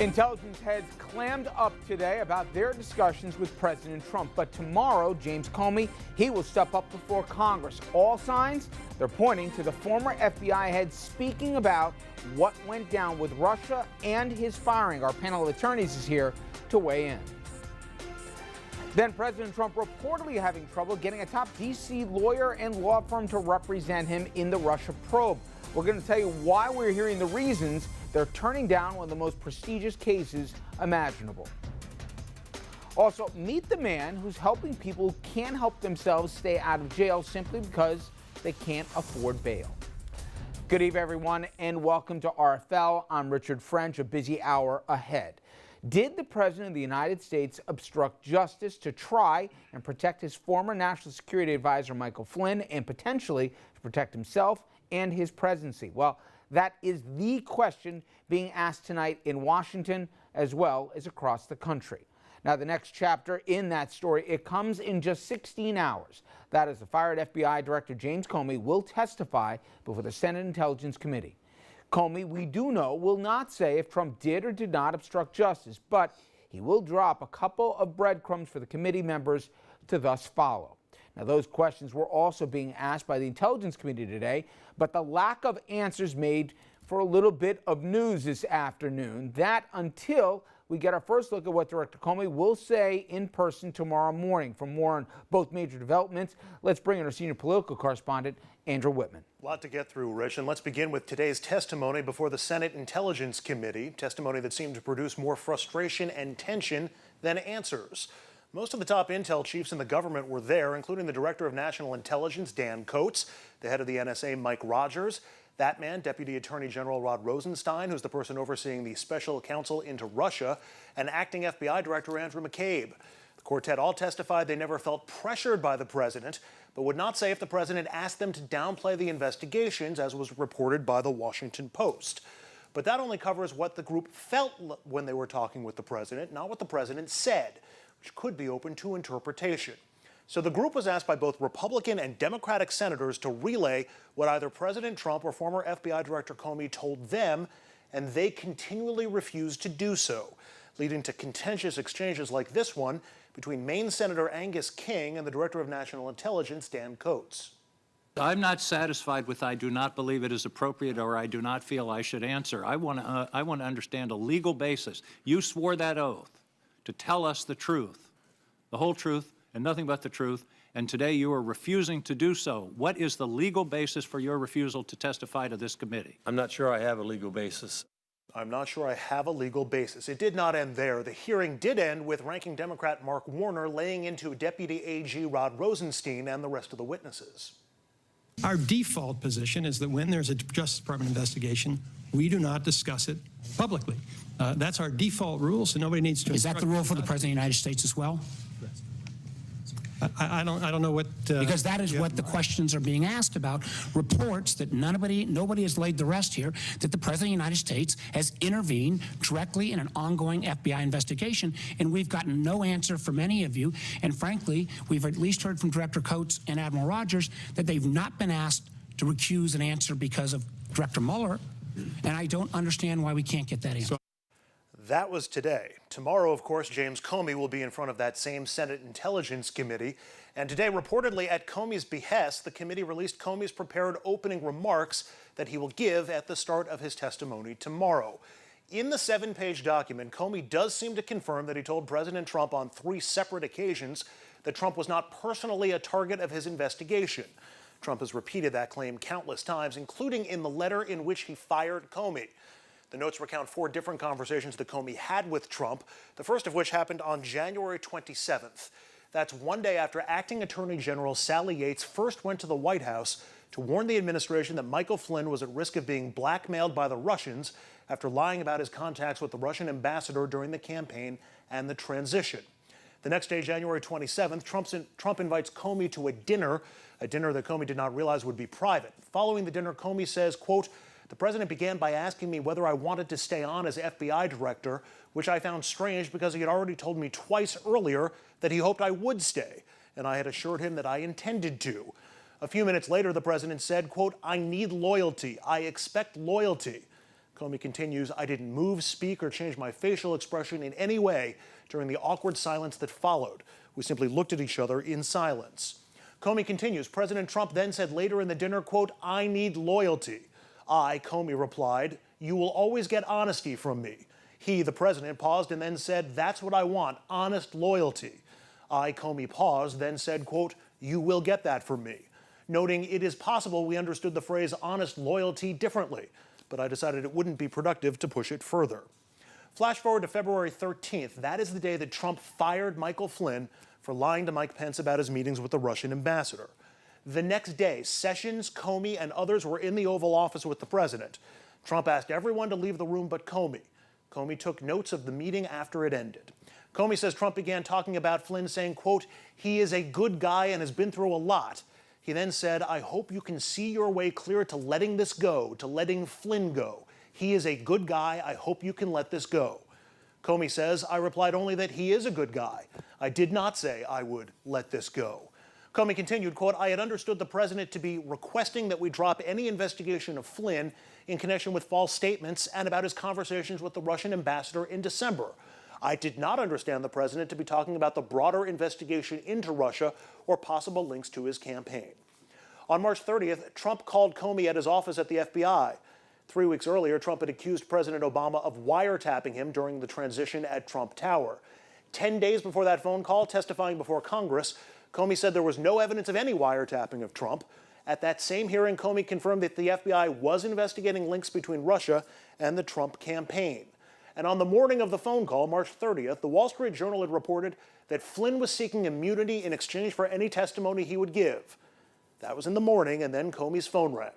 Intelligence heads clammed up today about their discussions with President Trump. But tomorrow, James Comey, he will step up before Congress. All signs, they're pointing to the former FBI head speaking about what went down with Russia and his firing. Our panel of attorneys is here to weigh in. Then President Trump reportedly having trouble getting a top D.C. lawyer and law firm to represent him in the Russia probe. We're going to tell you why we're hearing the reasons they're turning down one of the most prestigious cases imaginable. Also, meet the man who's helping people who can't help themselves stay out of jail simply because they can't afford bail. Good evening, everyone, and welcome to RFL. I'm Richard French, a busy hour ahead. Did the President of the United States obstruct justice to try and protect his former National Security Advisor, Michael Flynn, and potentially to protect himself and his presidency? Well, that is the question being asked tonight in Washington as well as across the country. Now, the next chapter in that story, it comes in just 16 hours. That is, the fired FBI Director James Comey will testify before the Senate Intelligence Committee. Comey, we do know, will not say if Trump did or did not obstruct justice, but he will drop a couple of breadcrumbs for the committee members to thus follow. Now, those questions were also being asked by the Intelligence Committee today, but the lack of answers made for a little bit of news this afternoon. That until we get our first look at what Director Comey will say in person tomorrow morning. For more on both major developments, let's bring in our senior political correspondent, Andrew Whitman. A lot to get through, Rich, and let's begin with today's testimony before the Senate Intelligence Committee, testimony that seemed to produce more frustration and tension than answers. Most of the top intel chiefs in the government were there, including the Director of National Intelligence, Dan Coats, the head of the NSA, Mike Rogers, that man, Deputy Attorney General Rod Rosenstein, who's the person overseeing the special counsel into Russia, and acting FBI Director Andrew McCabe. The quartet all testified they never felt pressured by the president, but would not say if the president asked them to downplay the investigations, as was reported by the Washington Post. But that only covers what the group felt when they were talking with the president, not what the president said, which could be open to interpretation. So the group was asked by both Republican and Democratic senators to relay what either President Trump or former FBI Director Comey told them, and they continually refused to do so, leading to contentious exchanges like this one between Maine Senator Angus King and the Director of National Intelligence, Dan Coats. I'm not satisfied with I do not believe it is appropriate or I do not feel I should answer. I want to understand a legal basis. You swore that oath to tell us the truth, the whole truth, and nothing but the truth, and today you are refusing to do so. What is the legal basis for your refusal to testify to this committee? I'm not sure I have a legal basis. I'm not sure I have a legal basis. It did not end there. The hearing did end with Ranking Democrat Mark Warner laying into Deputy AG Rod Rosenstein and the rest of the witnesses. Our default position is that when there's a Justice Department investigation, we do not discuss it publicly. That's our default rule, so nobody needs to. Is that the rule for the President of the United States as well? I don't know what. Because that is what the questions are being asked about. Reports that nobody has laid the rest here, that the President of the United States has intervened directly in an ongoing FBI investigation, and we've gotten no answer from any of you. And frankly, we've at least heard from Director Coats and Admiral Rogers that they've not been asked to recuse an answer because of Director Mueller, and I don't understand why we can't get that answer. That was today. Tomorrow, of course, James Comey will be in front of that same Senate Intelligence Committee. And today, reportedly at Comey's behest, the committee released Comey's prepared opening remarks that he will give at the start of his testimony tomorrow. In the 7-page document, Comey does seem to confirm that he told President Trump on 3 separate occasions that Trump was not personally a target of his investigation. Trump has repeated that claim countless times, including in the letter in which he fired Comey. The notes recount 4 different conversations that Comey had with Trump, the first of which happened on January 27th. That's one day after Acting Attorney General Sally Yates first went to the White House to warn the administration that Michael Flynn was at risk of being blackmailed by the Russians after lying about his contacts with the Russian ambassador during the campaign and the transition. The next day, January 27th, Trump invites Comey to a dinner that Comey did not realize would be private. Following the dinner, Comey says, quote, "The president began by asking me whether I wanted to stay on as FBI director, which I found strange because he had already told me twice earlier that he hoped I would stay, and I had assured him that I intended to." A few minutes later, the president said, quote, "I need loyalty. I expect loyalty." Comey continues, I didn't move, speak, or change my facial expression in any way during the awkward silence that followed. We simply looked at each other in silence. Comey continues, President Trump then said later in the dinner, quote, I need loyalty. Comey replied, you will always get honesty from me. He, the president, paused and then said, that's what I want, honest loyalty. Comey paused, then said, quote, you will get that from me. Noting it is possible we understood the phrase honest loyalty differently, but I decided it wouldn't be productive to push it further. Flash forward to February 13th. That is the day that Trump fired Michael Flynn for lying to Mike Pence about his meetings with the Russian ambassador. The next day, Sessions, Comey, and others were in the Oval Office with the president. Trump asked everyone to leave the room but Comey. Comey took notes of the meeting after it ended. Comey says Trump began talking about Flynn, saying, quote, he is a good guy and has been through a lot. He then said, I hope you can see your way clear to letting this go, to letting Flynn go. He is a good guy. I hope you can let this go. Comey says, I replied only that he is a good guy. I did not say I would let this go. Comey continued, quote, I had understood the president to be requesting that we drop any investigation of Flynn in connection with false statements and about his conversations with the Russian ambassador in December. I did not understand the president to be talking about the broader investigation into Russia or possible links to his campaign. On March 30th, Trump called Comey at his office at the FBI. 3 weeks earlier, Trump had accused President Obama of wiretapping him during the transition at Trump Tower. 10 days before that phone call, testifying before Congress, Comey said there was no evidence of any wiretapping of Trump. At that same hearing, Comey confirmed that the FBI was investigating links between Russia and the Trump campaign. And on the morning of the phone call, March 30th, the Wall Street Journal had reported that Flynn was seeking immunity in exchange for any testimony he would give. That was in the morning, and then Comey's phone rang.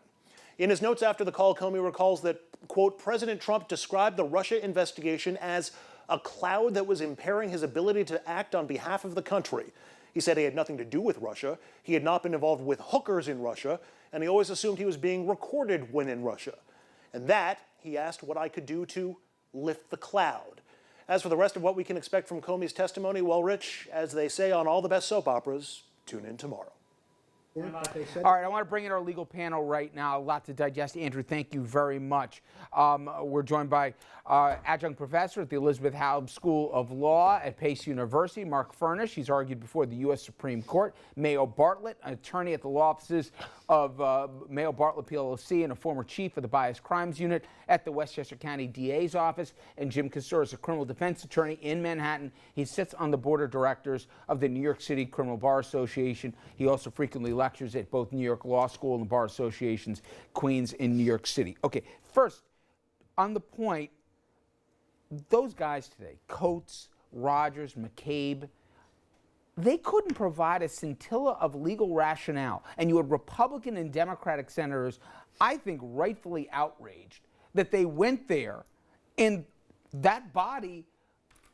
In his notes after the call, Comey recalls that, quote, President Trump described the Russia investigation as a cloud that was impairing his ability to act on behalf of the country. He said he had nothing to do with Russia. He had not been involved with hookers in Russia, and he always assumed he was being recorded when in Russia. And that, he asked what I could do to lift the cloud. As for the rest of what we can expect from Comey's testimony, well, Rich, as they say on all the best soap operas, tune in tomorrow. All right, I want to bring in our legal panel right now. A lot to digest. Andrew, thank you very much. We're joined by adjunct professor at the Elizabeth Haub School of Law at Pace University, Mark Furnish. He's argued before the U.S. Supreme Court. Mayo Bartlett, an attorney at the law offices of Mayo Bartlett PLLC and a former chief of the Bias Crimes Unit at the Westchester County DA's office. And Jim Castor is a criminal defense attorney in Manhattan. He sits on the board of directors of the New York City Criminal Bar Association. He also frequently lectures at both New York Law School and Bar Associations, Queens in New York City. Okay, first, on the point, those guys today, Coates, Rogers, McCabe, they couldn't provide a scintilla of legal rationale. And you had Republican and Democratic senators, I think, rightfully outraged that they went there and that body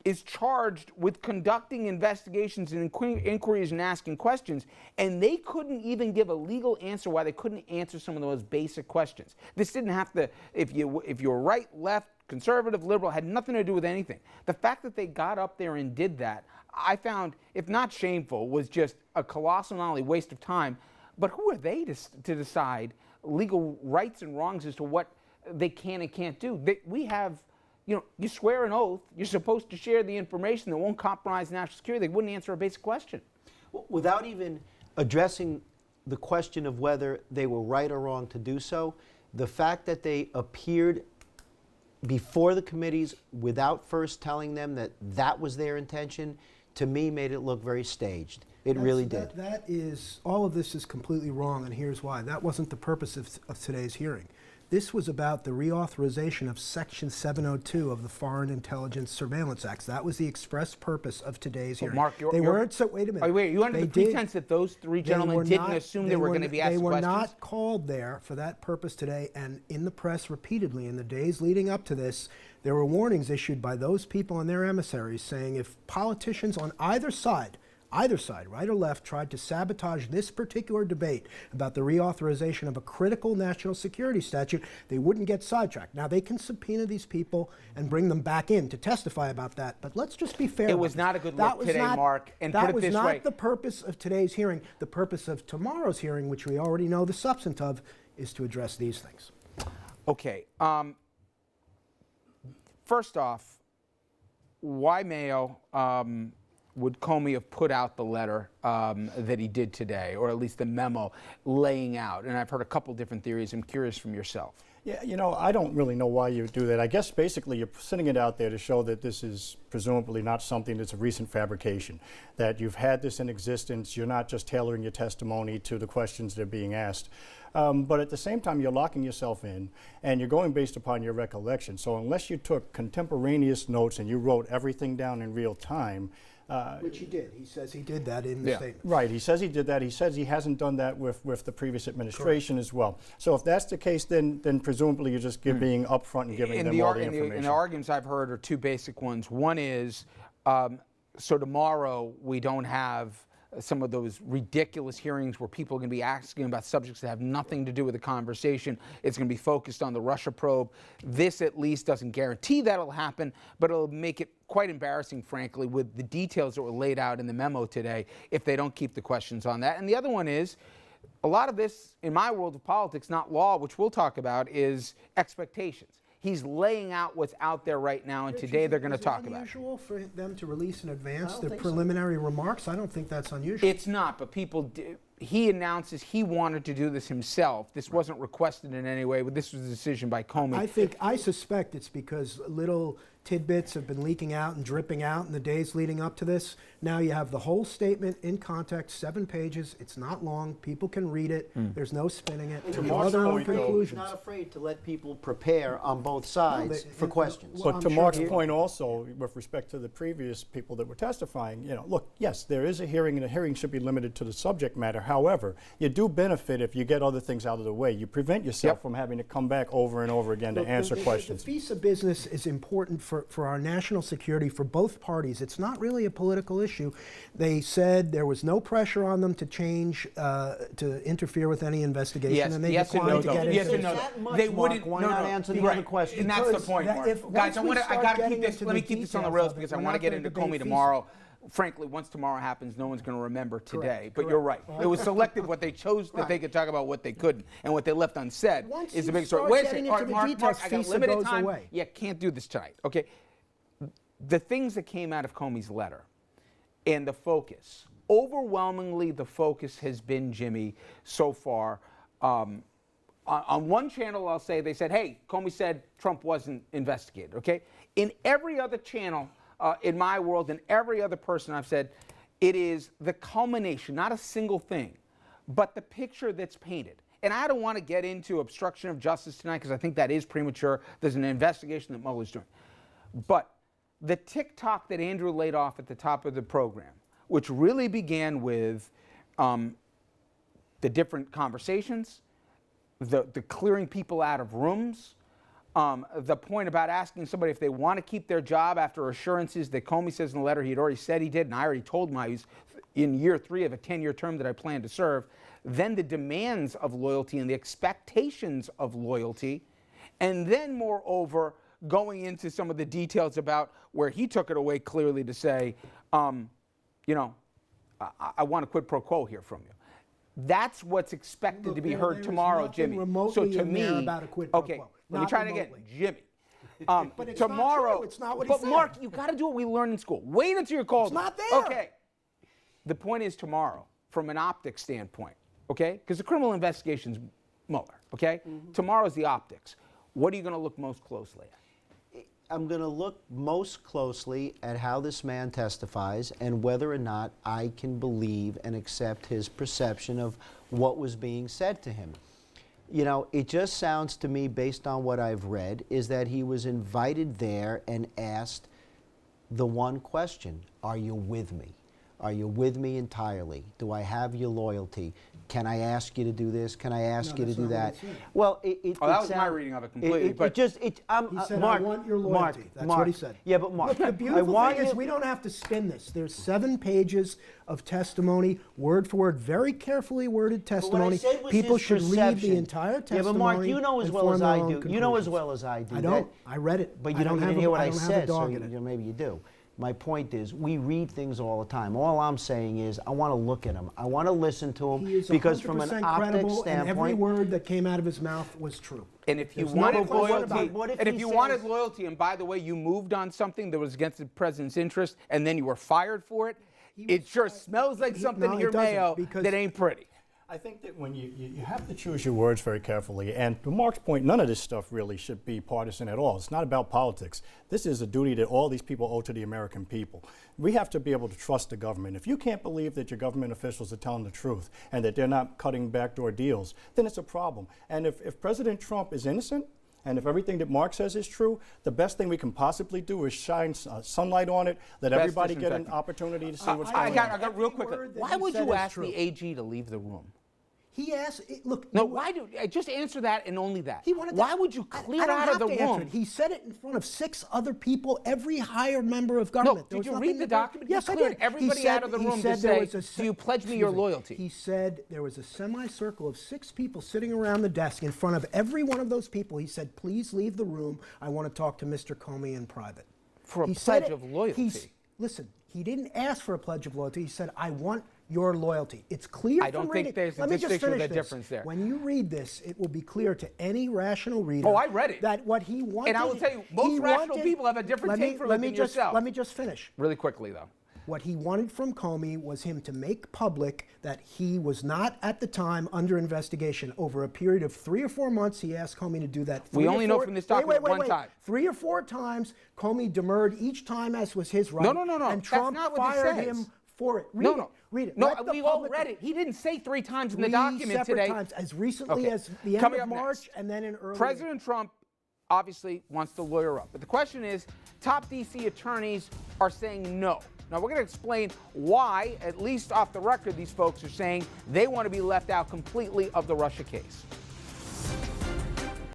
is charged with conducting investigations and inquiries and asking questions, and they couldn't even give a legal answer why they couldn't answer some of those basic questions. This didn't have to, if you were right, left, conservative, liberal, had nothing to do with anything. The fact that they got up there and did that, I found, if not shameful, was just a colossal not only waste of time, but who are they to decide legal rights and wrongs as to what they can and can't do? We have, you know, you swear an oath, you're supposed to share the information that won't compromise national security. They wouldn't answer a basic question. Without even addressing the question of whether they were right or wrong to do so, the fact that they appeared before the committees without first telling them that that was their intention, to me made it look very staged. It really did. That is, all of this is completely wrong, and here's why. That wasn't the purpose of today's hearing. This was about the reauthorization of Section 702 of the Foreign Intelligence Surveillance Act. That was the express purpose of today's hearing. Mark, they weren't, so wait a minute. Wait, you under the pretense that those three gentlemen didn't assume they were going to be asked questions? They were not called there for that purpose today, and in the press repeatedly in the days leading up to this, there were warnings issued by those people and their emissaries saying if politicians on either side, right or left, tried to sabotage this particular debate about the reauthorization of a critical national security statute, they wouldn't get sidetracked. Now, they can subpoena these people and bring them back in to testify about that, but let's just be fair. It was not a good look today, Mark, and put it this way. That was not the purpose of today's hearing. The purpose of tomorrow's hearing, which we already know the substance of, is to address these things. Okay. first off, why Mayo would Comey have put out the letter that he did today, or at least the memo laying out? And I've heard a couple different theories. I'm curious from yourself. Yeah, you know, I don't really know why you would do that. I guess basically you're sending it out there to show that this is presumably not something that's a recent fabrication, that you've had this in existence. You're not just tailoring your testimony to the questions that are being asked. But at the same time, you're locking yourself in, and you're going based upon your recollection. So unless you took contemporaneous notes and you wrote everything down in real time, Which he did. He says he did that in the statement. right, he says he did that. He says he hasn't done that with the previous administration as well. So if that's the case, then presumably you're just being upfront and giving them all the information. And the arguments I've heard are two basic ones. One is, so tomorrow we don't have some of those ridiculous hearings where people are going to be asking about subjects that have nothing to do with the conversation. It's going to be focused on the Russia probe. This at least doesn't guarantee that'll happen, but it'll make it quite embarrassing, frankly, with the details that were laid out in the memo today if they don't keep the questions on that. And the other one is, a lot of this, in my world of politics, not law, which we'll talk about, is expectations. He's laying out what's out there right now, and today they're going to talk about it. Is it unusual for them to release in advance their preliminary remarks? I don't think that's unusual. It's not, but he announces he wanted to do this himself. This wasn't requested in any way, but this was a decision by Comey. I suspect it's because little tidbits have been leaking out and dripping out in the days leading up to this. Now you have the whole statement in context, 7 pages. It's not long. People can read it. There's no spinning it. He's Draw their own conclusions. not afraid to let people prepare on both sides for questions. But to Mark's point also, with respect to the previous people that were testifying, you know, look, yes, there is a hearing, and a hearing should be limited to the subject matter. However, you do benefit if you get other things out of the way. You prevent yourself from having to come back over and over again to answer questions. The FISA business is important for our national security for both parties. It's not really a political issue. They said there was no pressure on them to change, to interfere with any investigation, Yes, and they yes and declined no, to get yes into and no. that much, They Mark, wouldn't. why no, not no, answer the right. other question? And that's the Because point, that- Mark. if- Guys, once we I start got to getting keep this. into Let me the keep this on the details rails of it, because I we're want to not get gonna into debate Comey FISA. tomorrow. Frankly, once tomorrow happens, no one's going to remember today. Correct, But you're right. correct. It was selective what they chose that they could talk about, what they couldn't, and what they left unsaid Once is the you big story. start Wait a getting second, into the Mark, details, I got FISA limited goes time. away. Yeah, can't do this tonight. Okay, the things that came out of Comey's letter and the focus, overwhelmingly the focus has been, Jimmy, so far. On one channel, I'll say, they said, hey, Comey said Trump wasn't investigated, okay? In every other channel, in my world, and every other person I've said, it is the culmination, not a single thing, but the picture that's painted. And I don't want to get into obstruction of justice tonight because I think that is premature. There's an investigation that Mueller's doing. But the TikTok that Andrew laid off at the top of the program, which really began with the different conversations, the clearing people out of rooms, the point about asking somebody if they want to keep their job after assurances that Comey says in the letter he had already said he did, and I already told him I was in year 3 of a 10-year term that I plan to serve, then the demands of loyalty and the expectations of loyalty, and then moreover going into some of the details about where he took it away clearly to say, you know, I want a quid pro quo here from you. That's what's expected Look, to be there heard is tomorrow, nothing Jimmy. remotely So to in me, there about a quid pro okay, quo. let me Not try it again, remotely. Jimmy. But it's not tomorrow, true. It's not what he but said. Mark, you got to do what we learned in school. Wait until you're called. It's not there. Okay. The point is tomorrow, from an optics standpoint, okay? Because the criminal investigation's Mueller, okay? Tomorrow's the optics. What are you going to look most closely at? I'm going to look most closely at how this man testifies and whether or not I can believe and accept his perception of what was being said to him. You know, it just sounds to me, based on what I've read, is that he was invited there and asked the one question: are you with me? Are you with me entirely? Do I have your loyalty? Can I ask you to do this? Can I ask you to that's do not what that? he said. Well, that was my reading of it completely, but- He said, Mark, I want your Mark, loyalty. That's Mark. what he said. Yeah, but Mark, Look, the I beautiful want thing is you- we don't have to spin this. There's 7 pages of testimony, word for word, very carefully worded But what I testimony. said was People his should read perception. the entire testimony. Yeah, but Mark, you know as and well form as their I own do. You know as conclusions. well as I do. I don't. I read it. But I you don't didn't have hear a- what I I don't have a said, so dog in it. maybe you do. My point is, we read things all the time. All I'm saying is, I want to look at him. I want to listen to him He is because, from 100% an optics credible, and every standpoint, word that came out of his mouth was true. And if you There's no wanted question about loyalty, it. What if and if he you says- wanted loyalty, and by the way, you moved on something that was against the president's interest, and then you were fired for it, it sure smells like something no, here, it doesn't, Mayo, because- that ain't pretty. I think that when you have to choose your words very carefully, and to Mark's point, none of this stuff really should be partisan at all. It's not about politics. This is a duty that all these people owe to the American people. We have to be able to trust the government. If you can't believe that your government officials are telling the truth and that they're not cutting backdoor deals, then it's a problem. And if President Trump is innocent, and if everything that Mark says is true, the best thing we can possibly do is shine sunlight on it, let Best everybody get an disinfectant. opportunity to see what's I going got on. real Every quickly. word that Why he would said you is ask true. the AG to leave the room? He asked, look. No, you- why do just answer that and only that? He wanted Why to, would you I clear don't out have of the to answer room? it. He said it in front of 6 other people, every higher member of government. There did was you nothing read the to- document? You Yes, I cleared did. everybody He said- out of the he room to said there say, was a "Do you pledge me your excuse loyalty?" He said there was a semicircle of 6 people sitting around the desk in front of every one of those people. He said, "Please leave the room. I want to talk to Mr. Comey in private." For a He said pledge it. of loyalty. Listen, he didn't ask for a pledge of loyalty. He said, "I want your loyalty." It's clear. I don't from think reading. there's a Let me just distinction or finish the this. difference there. When you read this, it will be clear to any rational reader. Oh, I read it. That what he wanted. And I will tell you, most he rational wanted- people have a different take from it than yourself. Let me just finish. Really quickly, though. What he wanted from Comey was him to make public that he was not at the time under investigation. Over a period of 3 or 4 months, he asked Comey to do that. We 3 or only know 4 from this document wait, one time. 3 or 4 times, Comey demurred each time, as was his right. No. And That's Trump not what it fired says. him for it. Read No, it. no. Read it. No, Let the we all public- read it. He didn't say 3 times in the 3 document separate today. times, as recently Okay. as the end Coming of up March next. and then in early President Trump obviously wants to lawyer up. But the question is, top D.C. attorneys are saying no. Now, we're going to explain why, at least off the record, these folks are saying they want to be left out completely of the Russia case.